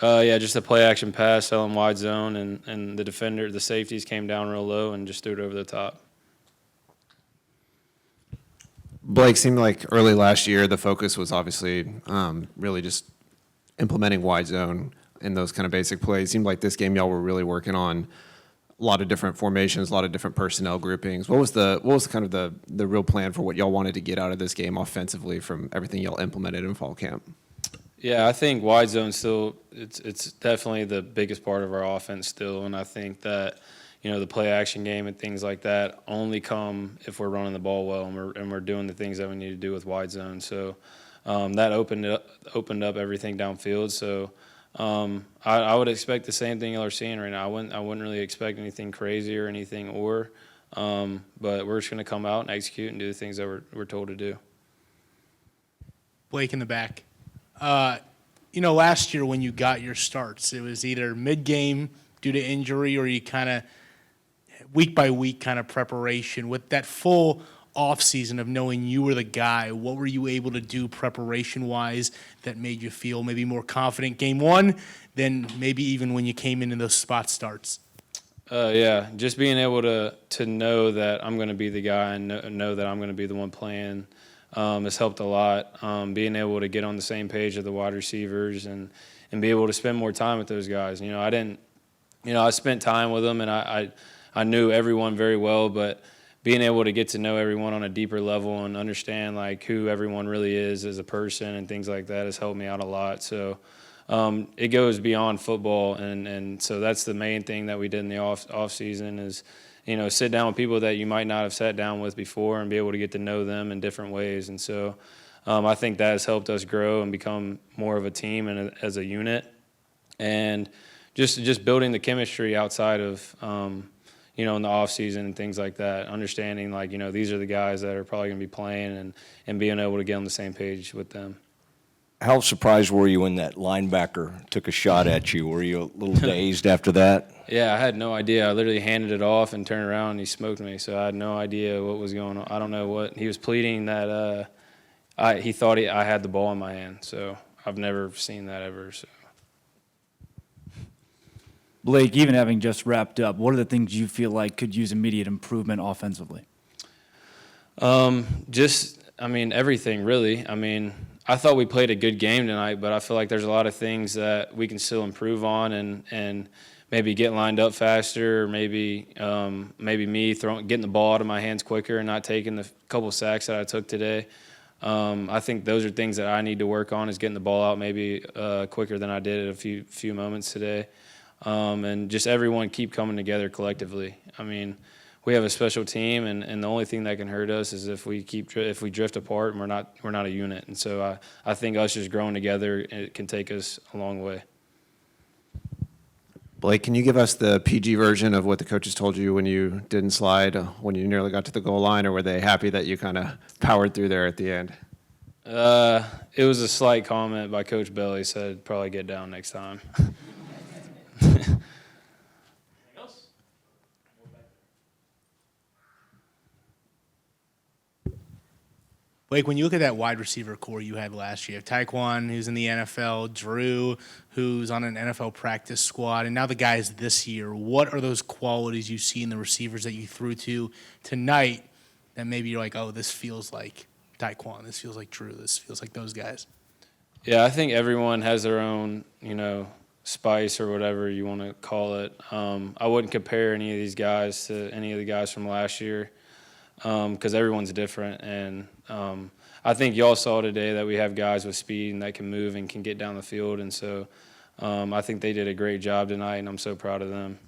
Yeah, just a play action pass, selling wide zone, and the safeties came down real low and just threw it over the top. Blake, seemed like early last year the focus was obviously really just implementing wide zone in those kind of basic plays. Seemed like this game y'all were really working on a lot of different formations, a lot of different personnel groupings. What was kind of the real plan for what y'all wanted to get out of this game offensively from everything y'all implemented in fall camp? Yeah, I think wide zone still it's definitely the biggest part of our offense still, and I think that the play action game and things like that only come if we're running the ball well and we're doing the things that we need to do with wide zone. So that opened up everything downfield. So I would expect the same thing y'all are seeing right now. I wouldn't really expect anything crazy or anything but we're just going to come out and execute and do the things that we're told to do. Blake in the back. Last year when you got your starts, it was either mid-game due to injury or you kind of week-by-week kind of preparation. With that full offseason of knowing you were the guy, what were you able to do preparation-wise that made you feel maybe more confident game one than maybe even when you came into those spot starts? Yeah, just being able to know that I'm going to be the guy and know that I'm going to be the one playing has helped a lot. Being able to get on the same page of the wide receivers and be able to spend more time with those guys. I spent time with them and I knew everyone very well, but being able to get to know everyone on a deeper level and understand like who everyone really is as a person and things like that has helped me out a lot. So it goes beyond football, and so that's the main thing that we did in the off season is sit down with people that you might not have sat down with before and be able to get to know them in different ways. And so I think that has helped us grow and become more of a team and as a unit, and just building the chemistry outside of in the off season and things like that, understanding like these are the guys that are probably going to be playing and being able to get on the same page with them. How surprised were you when that linebacker took a shot at you? Were you a little dazed after that? Yeah, I had no idea. I literally handed it off and turned around and he smoked me, so I had no idea what was going on. I don't know what he was pleading that he thought I had the ball in my hand, so I've never seen that ever. So. Blake, even having just wrapped up, what are the things you feel like could use immediate improvement offensively? Everything really. I thought we played a good game tonight, but I feel like there's a lot of things that we can still improve on and maybe get lined up faster, or maybe me getting the ball out of my hands quicker and not taking the couple sacks that I took today. I think those are things that I need to work on, is getting the ball out maybe quicker than I did at a few moments today. And just everyone keep coming together collectively. We have a special team, and the only thing that can hurt us is if we drift apart and we're not a unit. And so I think us just growing together, it can take us a long way. Blake, can you give us the PG version of what the coaches told you when you didn't slide, when you nearly got to the goal line, or were they happy that you kind of powered through there at the end? It was a slight comment by Coach Bell. He said, probably get down next time. Blake, when you look at that wide receiver core you had last year, Taekwon, who's in the NFL, Drew, who's on an NFL practice squad, and now the guys this year, what are those qualities you see in the receivers that you threw to tonight that maybe you're like, oh, this feels like Taekwon, this feels like Drew, this feels like those guys? Yeah, I think everyone has their own, spice or whatever you want to call it. I wouldn't compare any of these guys to any of the guys from last year because everyone's different. And I think y'all saw today that we have guys with speed and that can move and can get down the field. And so I think they did a great job tonight, and I'm so proud of them.